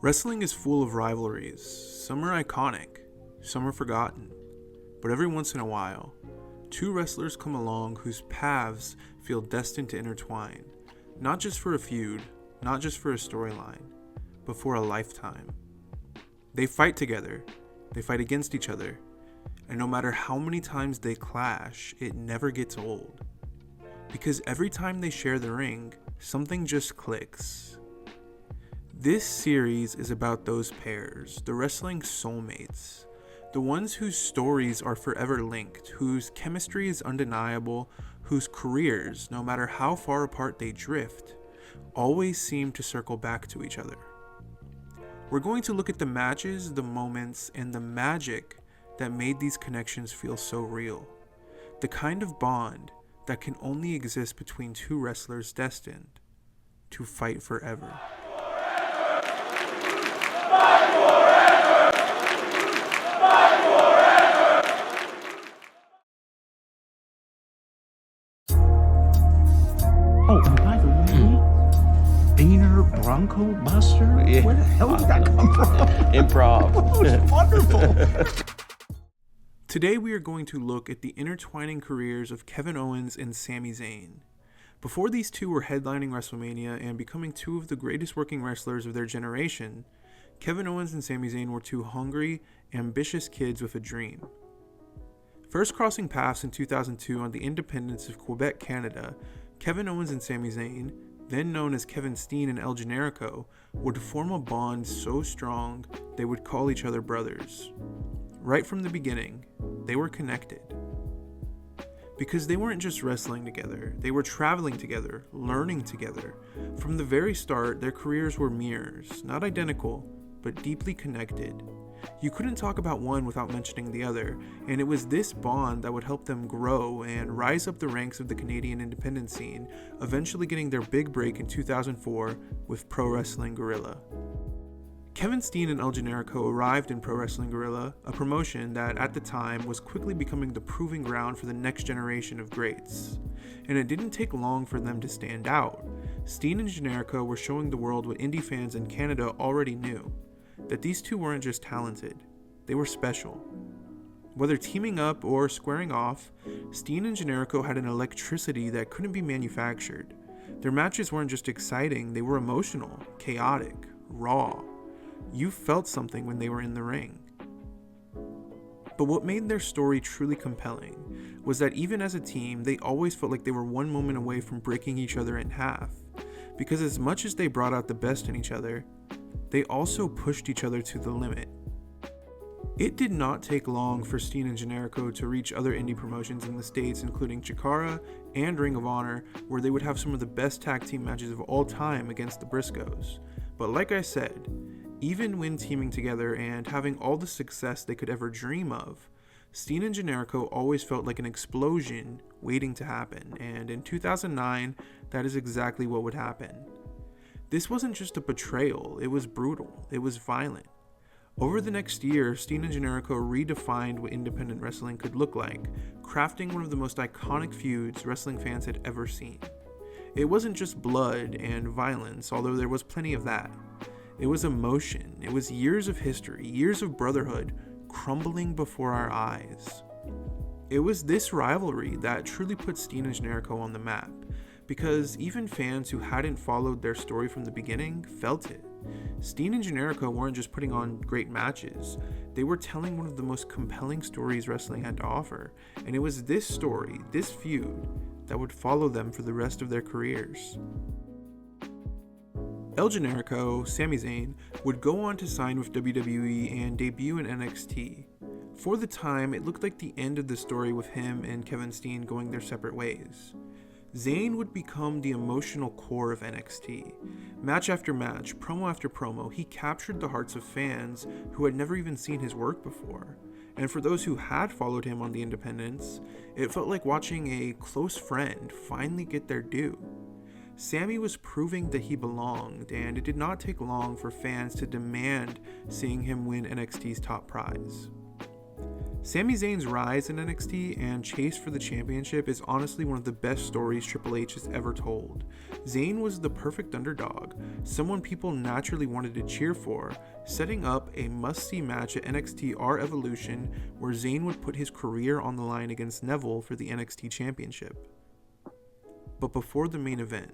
Wrestling is full of rivalries. Some are iconic, some are forgotten. But every once in a while, two wrestlers come along whose paths feel destined to intertwine. Not just for a feud, not just for a storyline, but for a lifetime. They fight together, they fight against each other, and no matter how many times they clash, it never gets old. Because every time they share the ring, something just clicks. This series is about those pairs, the wrestling soulmates, the ones whose stories are forever linked, whose chemistry is undeniable, whose careers, no matter how far apart they drift, always seem to circle back to each other. We're going to look at the matches, the moments, and the magic that made these connections feel so real. The kind of bond that can only exist between two wrestlers destined to fight forever. Oh, and by the way, Beaner Bronco Buster? Yeah. Where the hell did that come from? Improv. It was wonderful. Today we are going to look at the intertwining careers of Kevin Owens and Sami Zayn. Before these two were headlining WrestleMania and becoming two of the greatest working wrestlers of their generation, Kevin Owens and Sami Zayn were two hungry, ambitious kids with a dream. First crossing paths in 2002 on the independence of Quebec, Canada, Kevin Owens and Sami Zayn, then known as Kevin Steen and El Generico, would form a bond so strong they would call each other brothers. Right from the beginning, they were connected. Because they weren't just wrestling together, they were traveling together, learning together. From the very start, their careers were mirrors, not identical, but deeply connected. You couldn't talk about one without mentioning the other, and it was this bond that would help them grow and rise up the ranks of the Canadian independent scene, eventually getting their big break in 2004 with Pro Wrestling Guerrilla. Kevin Steen and El Generico arrived in Pro Wrestling Guerrilla, a promotion that at the time was quickly becoming the proving ground for the next generation of greats. And it didn't take long for them to stand out. Steen and Generico were showing the world what indie fans in Canada already knew, that these two weren't just talented, they were special. Whether teaming up or squaring off, Steen and Generico had an electricity that couldn't be manufactured. Their matches weren't just exciting, they were emotional, chaotic, raw. You felt something when they were in the ring. But what made their story truly compelling was that even as a team, they always felt like they were one moment away from breaking each other in half. Because as much as they brought out the best in each other, they also pushed each other to the limit. It did not take long for Steen and Generico to reach other indie promotions in the States, including Chikara and Ring of Honor, where they would have some of the best tag team matches of all time against the Briscoes. But like I said, even when teaming together and having all the success they could ever dream of, Steen and Generico always felt like an explosion waiting to happen, and in 2009, that is exactly what would happen. This wasn't just a betrayal, it was brutal, it was violent. Over the next year, Steen and Generico redefined what independent wrestling could look like, crafting one of the most iconic feuds wrestling fans had ever seen. It wasn't just blood and violence, although there was plenty of that. It was emotion, it was years of history, years of brotherhood crumbling before our eyes. It was this rivalry that truly put Steen and Generico on the map, because even fans who hadn't followed their story from the beginning felt it. Steen and Generico weren't just putting on great matches, they were telling one of the most compelling stories wrestling had to offer, and it was this story, this feud, that would follow them for the rest of their careers. El Generico, Sami Zayn, would go on to sign with WWE and debut in NXT. For the time, it looked like the end of the story with him and Kevin Steen going their separate ways. Zayn would become the emotional core of NXT. Match after match, promo after promo, he captured the hearts of fans who had never even seen his work before. And for those who had followed him on the independents, it felt like watching a close friend finally get their due. Sami was proving that he belonged, and it did not take long for fans to demand seeing him win NXT's top prize. Sami Zayn's rise in NXT and chase for the championship is honestly one of the best stories Triple H has ever told. Zayn was the perfect underdog, someone people naturally wanted to cheer for, setting up a must-see match at NXT R Evolution where Zayn would put his career on the line against Neville for the NXT Championship. But before the main event,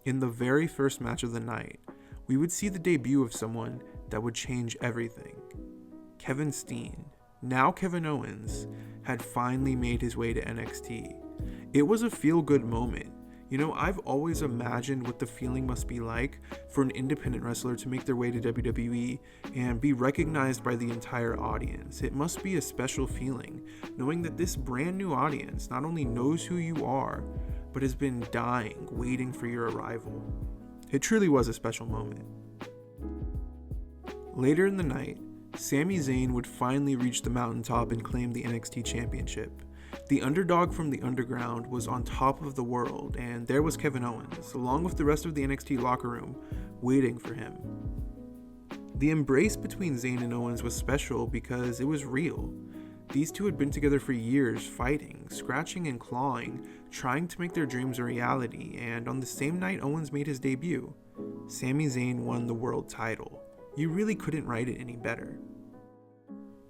in the very first match of the night, we would see the debut of someone that would change everything. Kevin Steen, now Kevin Owens, had finally made his way to NXT. It was a feel-good moment. You know, I've always imagined what the feeling must be like for an independent wrestler to make their way to WWE and be recognized by the entire audience. It must be a special feeling, knowing that this brand new audience not only knows who you are, but has been dying, waiting for your arrival. It truly was a special moment. Later in the night, Sami Zayn would finally reach the mountaintop and claim the NXT Championship. The underdog from the underground was on top of the world, and there was Kevin Owens, along with the rest of the NXT locker room, waiting for him. The embrace between Zayn and Owens was special because it was real. These two had been together for years, fighting, scratching and clawing, trying to make their dreams a reality, and on the same night Owens made his debut, Sami Zayn won the world title. You really couldn't write it any better.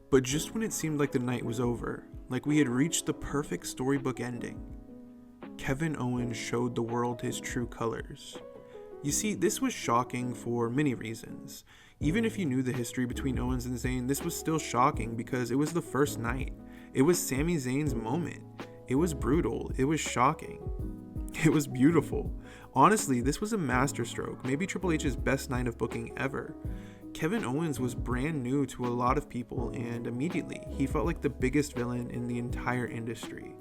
But just when it seemed like the night was over, like we had reached the perfect storybook ending, Kevin Owens showed the world his true colors. You see, this was shocking for many reasons. Even if you knew the history between Owens and Zayn, this was still shocking because it was the first night. It was Sami Zayn's moment. It was brutal. It was shocking. It was beautiful. Honestly, this was a masterstroke, maybe Triple H's best night of booking ever. Kevin Owens was brand new to a lot of people, and immediately he felt like the biggest villain in the entire industry.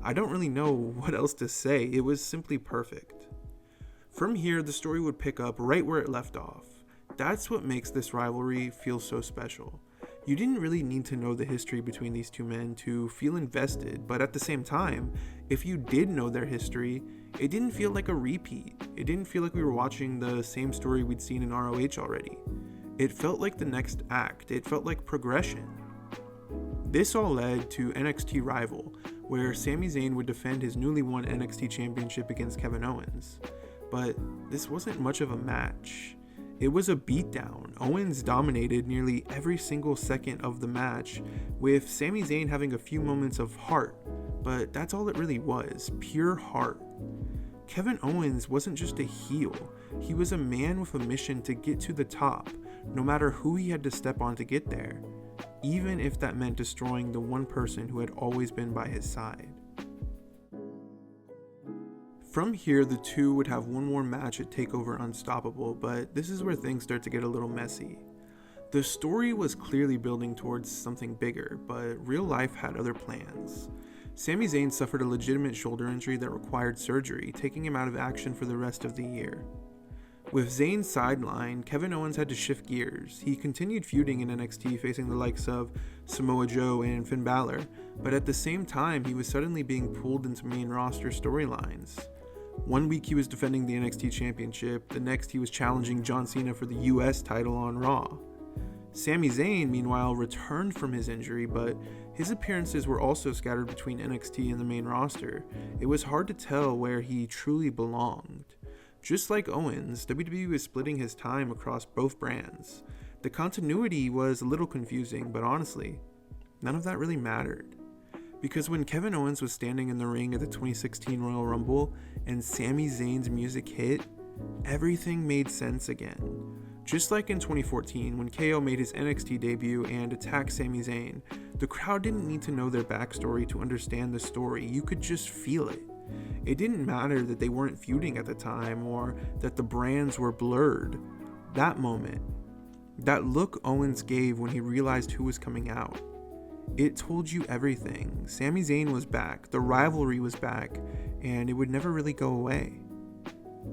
I don't really know what else to say. It was simply perfect. From here, the story would pick up right where it left off. That's what makes this rivalry feel so special. You didn't really need to know the history between these two men to feel invested, but at the same time, if you did know their history, it didn't feel like a repeat. It didn't feel like we were watching the same story we'd seen in ROH already. It felt like the next act. It felt like progression. This all led to NXT Rival, where Sami Zayn would defend his newly won NXT Championship against Kevin Owens. But this wasn't much of a match. It was a beatdown. Owens dominated nearly every single second of the match, with Sami Zayn having a few moments of heart, but that's all it really was, pure heart. Kevin Owens wasn't just a heel, he was a man with a mission to get to the top, no matter who he had to step on to get there, even if that meant destroying the one person who had always been by his side. From here, the two would have one more match at TakeOver Unstoppable, but this is where things start to get a little messy. The story was clearly building towards something bigger, but real life had other plans. Sami Zayn suffered a legitimate shoulder injury that required surgery, taking him out of action for the rest of the year. With Zayn sidelined, Kevin Owens had to shift gears. He continued feuding in NXT, facing the likes of Samoa Joe and Finn Balor, but at the same time, he was suddenly being pulled into main roster storylines. One week he was defending the NXT Championship, the next he was challenging John Cena for the US title on Raw. Sami Zayn, meanwhile, returned from his injury, but his appearances were also scattered between NXT and the main roster. It was hard to tell where he truly belonged. Just like Owens, WWE was splitting his time across both brands. The continuity was a little confusing, but honestly, none of that really mattered. Because when Kevin Owens was standing in the ring at the 2016 Royal Rumble and Sami Zayn's music hit, everything made sense again. Just like in 2014 when KO made his NXT debut and attacked Sami Zayn, the crowd didn't need to know their backstory to understand the story, you could just feel it. It didn't matter that they weren't feuding at the time or that the brands were blurred. That moment, that look Owens gave when he realized who was coming out, it told you everything. Sami Zayn was back, the rivalry was back, and it would never really go away.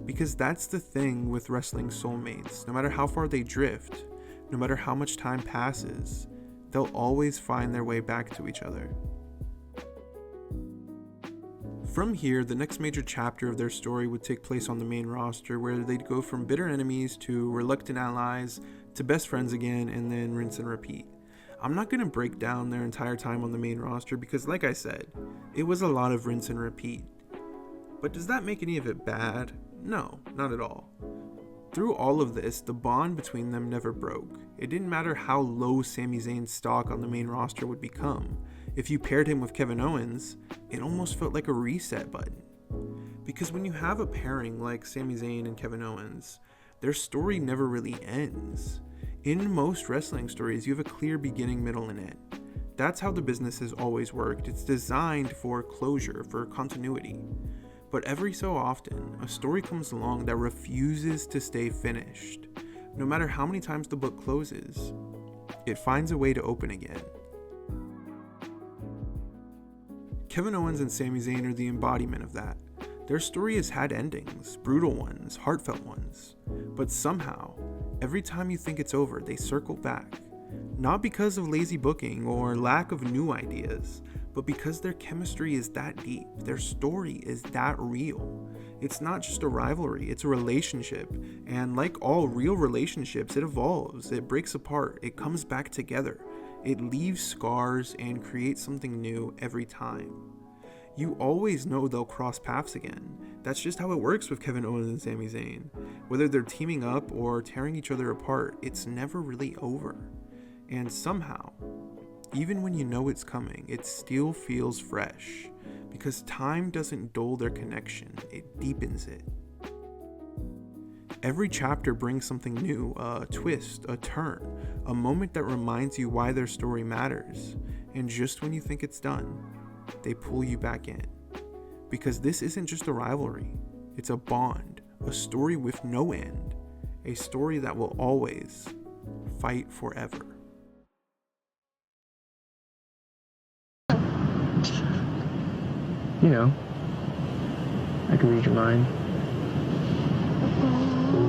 Because that's the thing with wrestling soulmates. No matter how far they drift, no matter how much time passes, they'll always find their way back to each other. From here, the next major chapter of their story would take place on the main roster, where they'd go from bitter enemies to reluctant allies to best friends again, and then rinse and repeat. I'm not going to break down their entire time on the main roster because, like I said, it was a lot of rinse and repeat. But does that make any of it bad? No, not at all. Through all of this, the bond between them never broke. It didn't matter how low Sami Zayn's stock on the main roster would become. If you paired him with Kevin Owens, it almost felt like a reset button. Because when you have a pairing like Sami Zayn and Kevin Owens, their story never really ends. In most wrestling stories, you have a clear beginning, middle, and end. That's how the business has always worked. It's designed for closure, for continuity. But every so often, a story comes along that refuses to stay finished. No matter how many times the book closes, it finds a way to open again. Kevin Owens and Sami Zayn are the embodiment of that. Their story has had endings, brutal ones, heartfelt ones. But somehow, every time you think it's over, they circle back. Not because of lazy booking or lack of new ideas, but because their chemistry is that deep, their story is that real. It's not just a rivalry, it's a relationship. And like all real relationships, it evolves, it breaks apart, it comes back together. It leaves scars and creates something new every time. You always know they'll cross paths again. That's just how it works with Kevin Owens and Sami Zayn. Whether they're teaming up or tearing each other apart, it's never really over. And somehow, even when you know it's coming, it still feels fresh. Because time doesn't dull their connection, it deepens it. Every chapter brings something new, a twist, a turn, a moment that reminds you why their story matters. And just when you think it's done, they pull you back in. Because this isn't just a rivalry, it's a bond, a story with no end, a story that will always fight forever. You know, I can read your mind. Ooh.